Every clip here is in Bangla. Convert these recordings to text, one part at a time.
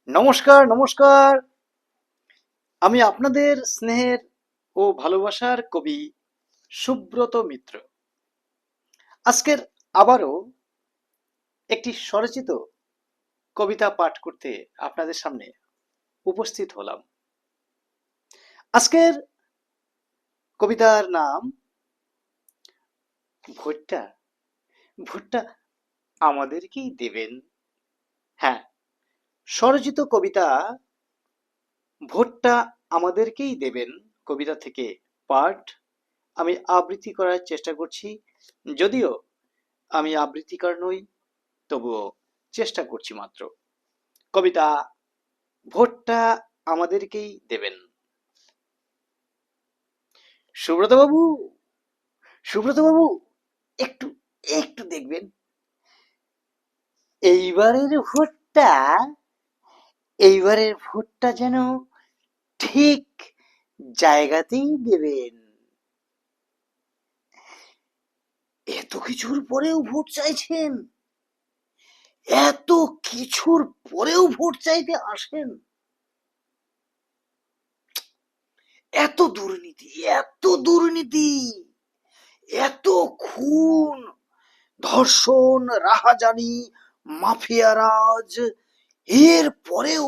নমস্কার নমস্কার। আমি আপনাদের স্নেহের ও ভালোবাসার কবি সুব্রত মিত্র। আজকের আবারও একটি স্বরচিত কবিতা পাঠ করতে আপনাদের সামনে উপস্থিত হলাম। আজকের কবিতার নাম ভোটটা ভোটটা আমাদেরকেই দেবেন। হ্যাঁ, স্বরচিত কবিতা ভোটটা আমাদেরকেই দেবেন কবিতা থেকে পাঠ আমি আবৃত্তি করার চেষ্টা করছি। যদিও আমি আবৃত্তিকার নই, তবুও চেষ্টা করছি মাত্র। কবিতা ভোটটা আমাদেরকেই দেবেন। সুব্রত বাবু, সুব্রত বাবু, একটু একটু দেখবেন, এইবারের ভোটটা এইবারের ভোটটা যেন ঠিক জায়গাতেই দেবেন। এত কিছুর পরেও ভোট চাইছেন, এত কিছুর পরেও ভোট চাইতে আসেন। এত দুর্নীতি, এত দুর্নীতি, এত খুন, ধর্ষণ, রাহাজানি, মাফিয়ারাজ, এর পরেও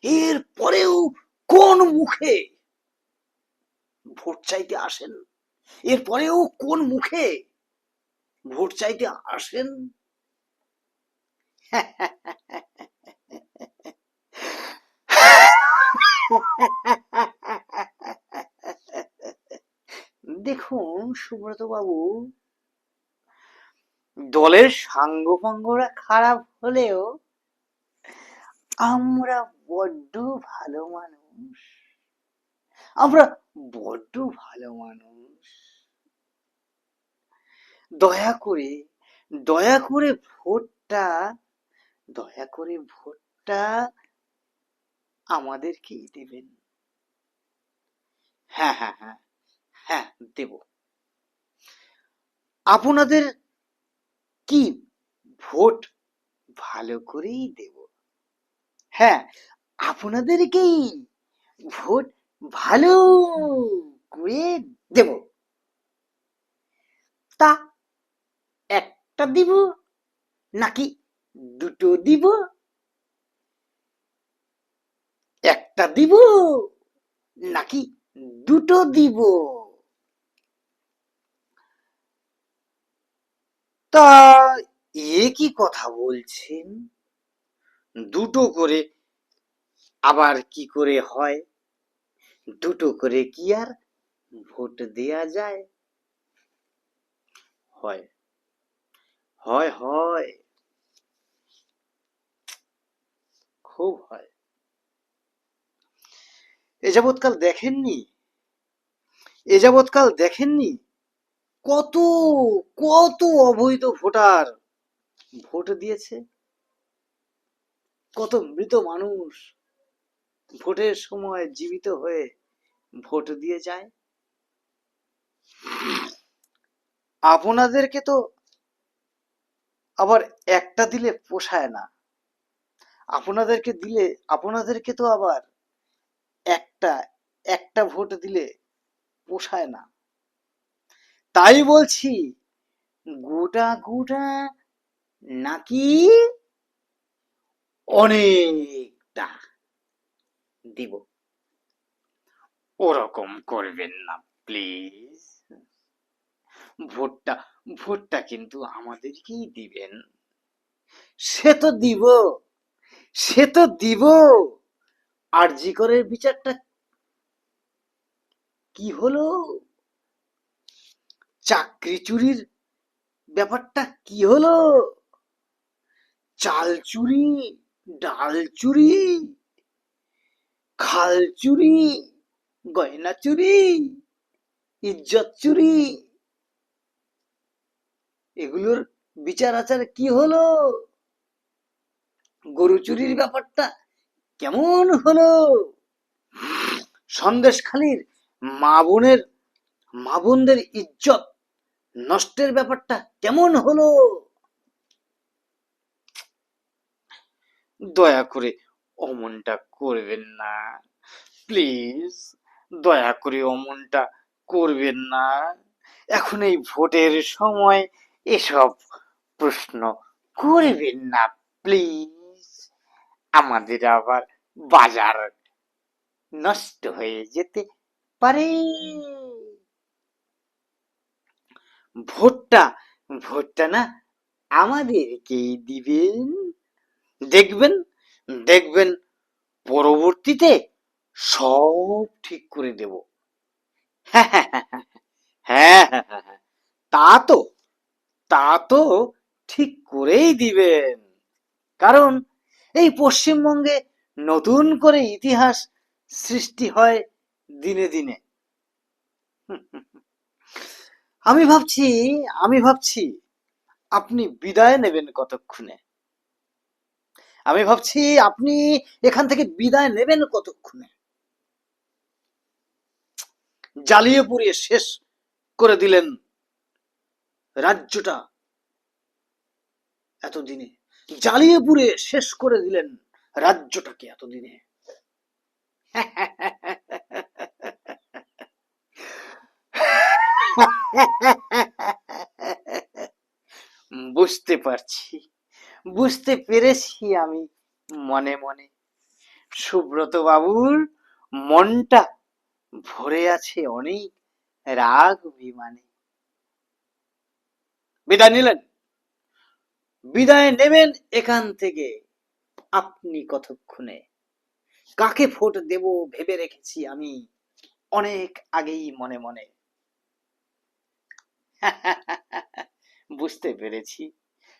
এর পরেও কোন মুখে ভোট চাইতে আসেন? এর পরেও কোন মুখে ভোট চাইতে আসেন? দেখুন সুব্রত বাবু, দলের সাঙ্গপাঙ্গরা খারাপ হলেও আমরা বড্ড ভালো মানুষ, আমরা বড্ড ভালো মানুষ। দয়া করে দয়া করে ভোটটা দয়া করে ভোটটা আমাদেরকেই দেবেন। হ্যাঁ হ্যাঁ হ্যাঁ হ্যাঁ, দেব। আপনাদের কি ভোট ভালো করেই দেব। হ্যাঁ, আপনাদেরকেই ভোট ভালো করে দেব। তা একটা দিব নাকি দুটো দিব? একটা দিব নাকি দুটো দিব? তা এ কি কথা বলছেন? দুটো করে আবার কি করে হয়? দুটো করে কি আর ভোট দেয়া যায়? হয় হয় হয়, খুব হয়। এ যাবৎকাল দেখেননি এ যাবৎকাল দেখেননি কত কত অবৈধ ভোটার ভোট দিয়েছে? কত মৃত মানুষ ভোটের সময় জীবিত হয়ে ভোট দিয়ে যায়। আপনাদেরকে তো আবার একটা দিলে পোষায় না। আপনাদেরকে তো আবার একটা একটা ভোট দিলে পোষায় না। তাই বলছি, গোটা গোটা নাকি অনেকটা দিব। ওরকম করবেন না প্লিজ। ভোটটা ভোটটা কিন্তু আমাদেরকেই দিবেন। সে তো দিব, সে তো দিব। আরজি করের বিচারটা কি হলো? চাকরি চুরির ব্যাপারটা কি হলো? চাল চুরি, ডাল চুরি, খাল চুরি, গয়না চুরি, ইজ্জত চুরি, এগুলোর বিচার আচার কি হলো? গরু চুরির ব্যাপারটা কেমন হলো? সন্দেশখালীর মা বোনের মা বোনদের ইজ্জত নষ্টের ব্যাপারটা কেমন হলো? দয়া করে অমনটা করবেন না, প্লিজ দয়া করে অমনটা করবেন না। এখন এই ভোটের সময় এসব প্রশ্ন করবেন না প্লিজ। আমাদের আবার বাজার নষ্ট হয়ে যেতে পারে। ভোটটা ভোটটা না আমাদেরকেই দিবেন। দেখবেন দেখবেন পরবর্তীতে সব ঠিক করে দেব। হ্যাঁ হ্যাঁ হ্যাঁ হ্যাঁ হ্যাঁ হ্যাঁ, তা তো ঠিক করেই দিবেন। কারণ এই পশ্চিমবঙ্গে নতুন করে ইতিহাস সৃষ্টি হয় দিনে দিনে। আমি ভাবছি আমি ভাবছি আপনি বিদায় নেবেন কতক্ষণে। আমি ভাবছি আপনি এখান থেকে বিদায় নেবেন কতক্ষণে। জ্বালিয়ে পুড়িয়ে শেষ করে দিলেন রাজ্যটা এতদিনে। জ্বালিয়ে পুড়িয়ে শেষ করে দিলেন রাজ্যটাকে এতদিনে। বুঝতে পারছি, বুঝতে পেরেছি আমি মনে মনে সুব্রত বাবুর মনটা ভরে আছে অনেক রাগ অভিমানে। বিদায় নিলেন, বিদায় নেবেন এখান থেকে আপনি কতক্ষণে। কাকে ভোট দেব ভেবে রেখেছি আমি অনেক আগেই মনে মনে। বুঝতে পেরেছি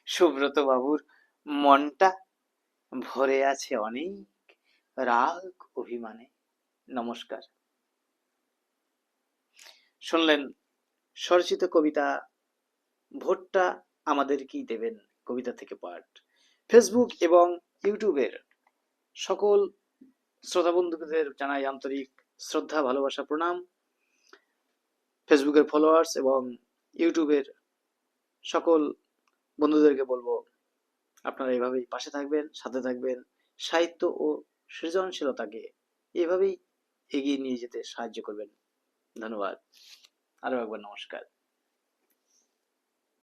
সুব্রত বাবুর মনটা ভরে আছে অনেক রাগ অভিমানে। নমস্কার। শুনলেন স্বরচিত কবিতা ভোটটা আমাদেরকেই দেবেন কবিতা থেকে পাঠ। ফেসবুক এবং ইউটিউবের সকল শ্রোতা বন্ধুদের জানাই আন্তরিক শ্রদ্ধা, ভালোবাসা, প্রণাম। ফেসবুকের ফলোয়ার্স এবং ইউটিউবের সকল বন্ধুদেরকে বলবো আপনারা এভাবেই পাশে থাকবেন, সাথে থাকবেন, সাহিত্য ও সৃজনশীলতাকে এভাবেই এগিয়ে নিয়ে যেতে সাহায্য করবেন। ধন্যবাদ। আরো একবার নমস্কার।